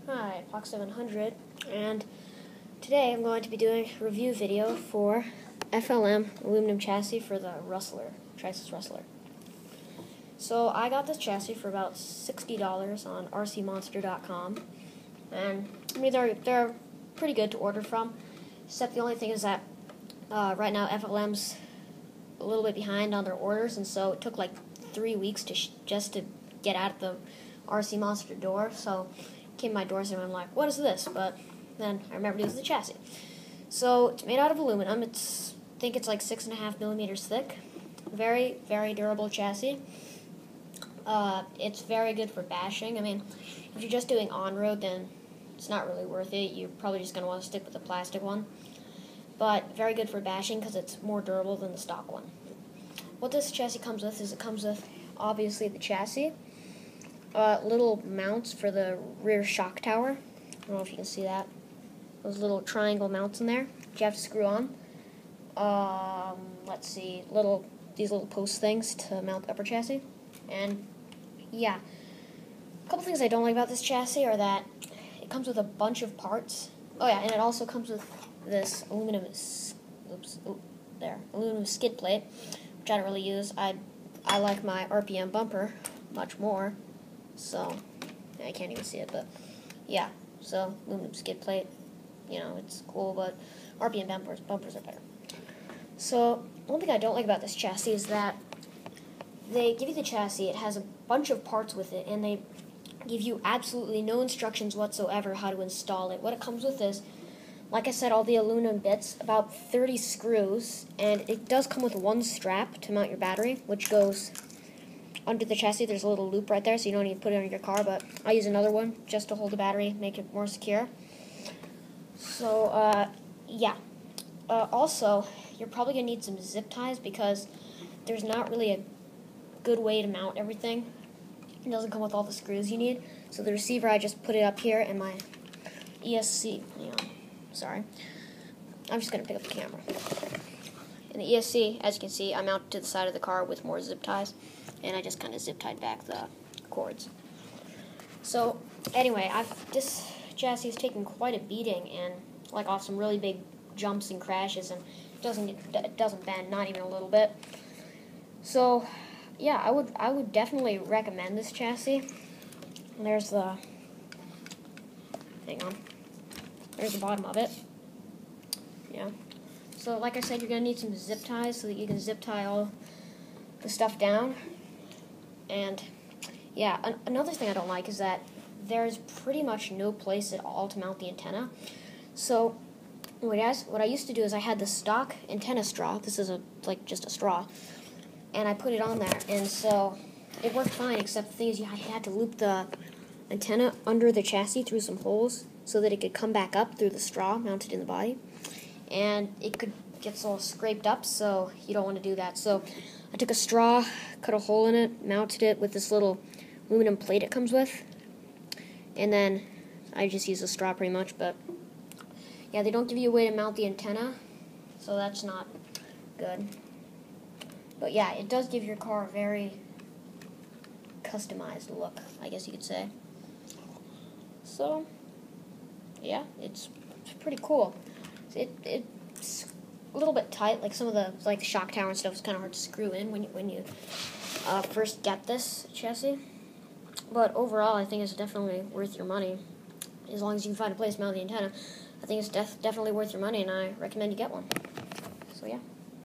Hi, Fox 700, and today I'm going to be doing a review video for FLM aluminum chassis for the Rustler, Traxxas Rustler. So I got this chassis for about $60 on rcmonster.com, and I mean they're pretty good to order from, except the only thing is that right now FLM's a little bit behind on their orders, and so it took like 3 weeks just to get out the RC Monster door. So came to my doorstep and I'm like, what is this? But then I remembered it was the chassis. So it's made out of aluminum. I think it's like 6.5 millimeters thick. Very, very durable chassis. It's very good for bashing. I mean, if you're just doing on-road, then it's not really worth it. You're probably just going to want to stick with the plastic one. But very good for bashing because it's more durable than the stock one. What this chassis comes with is it comes with, obviously, the chassis. Little mounts for the rear shock tower. I don't know if you can see that. Those little triangle mounts in there that you have to screw on. Let's see, these little post things to mount the upper chassis. And yeah, a couple things I don't like about this chassis are that it comes with a bunch of parts. Oh yeah, and it also comes with this aluminum skid plate, which I don't really use. I like my RPM bumper much more. So, I can't even see it, but yeah, so aluminum skid plate, you know, it's cool, but RPM bumpers are better. So, one thing I don't like about this chassis is that they give you the chassis, it has a bunch of parts with it, and they give you absolutely no instructions whatsoever how to install it. What it comes with is, like I said, all the aluminum bits, about 30 screws, and it does come with one strap to mount your battery, which goes under the chassis. There's a little loop right there, so you don't need to put it on your car, but I use another one just to hold the battery, make it more secure. So, yeah. Also, you're probably going to need some zip ties because there's not really a good way to mount everything. It doesn't come with all the screws you need. So the receiver, I just put it up here, and my ESC, sorry. I'm just going to pick up the camera. And the ESC, as you can see, I mounted to the side of the car with more zip ties, and I just kind of zip tied back the cords. So, anyway, this chassis has taken quite a beating, and like off some really big jumps and crashes, and it doesn't bend, not even a little bit. So, yeah, I would definitely recommend this chassis. And there's the bottom of it. Yeah. So, like I said, you're going to need some zip ties so that you can zip tie all the stuff down. And, yeah, another thing I don't like is that there's pretty much no place at all to mount the antenna. So, what I used to do is I had the stock antenna straw. This is just a straw. And I put it on there. And so, it worked fine, except the thing is I had to loop the antenna under the chassis through some holes so that it could come back up through the straw mounted in the body. And it could get all scraped up, so you don't want to do that. So I took a straw, cut a hole in it, mounted it with this little aluminum plate it comes with, and then I just use a straw pretty much. But yeah, they don't give you a way to mount the antenna, so that's not good. But yeah, it does give your car a very customized look, I guess you could say. So yeah, it's pretty cool. It's a little bit tight, like some of the shock tower and stuff is kind of hard to screw in when you first get this chassis. But overall, I think it's definitely worth your money. As long as you can find a place to mount the antenna, I think it's definitely worth your money, and I recommend you get one. So yeah.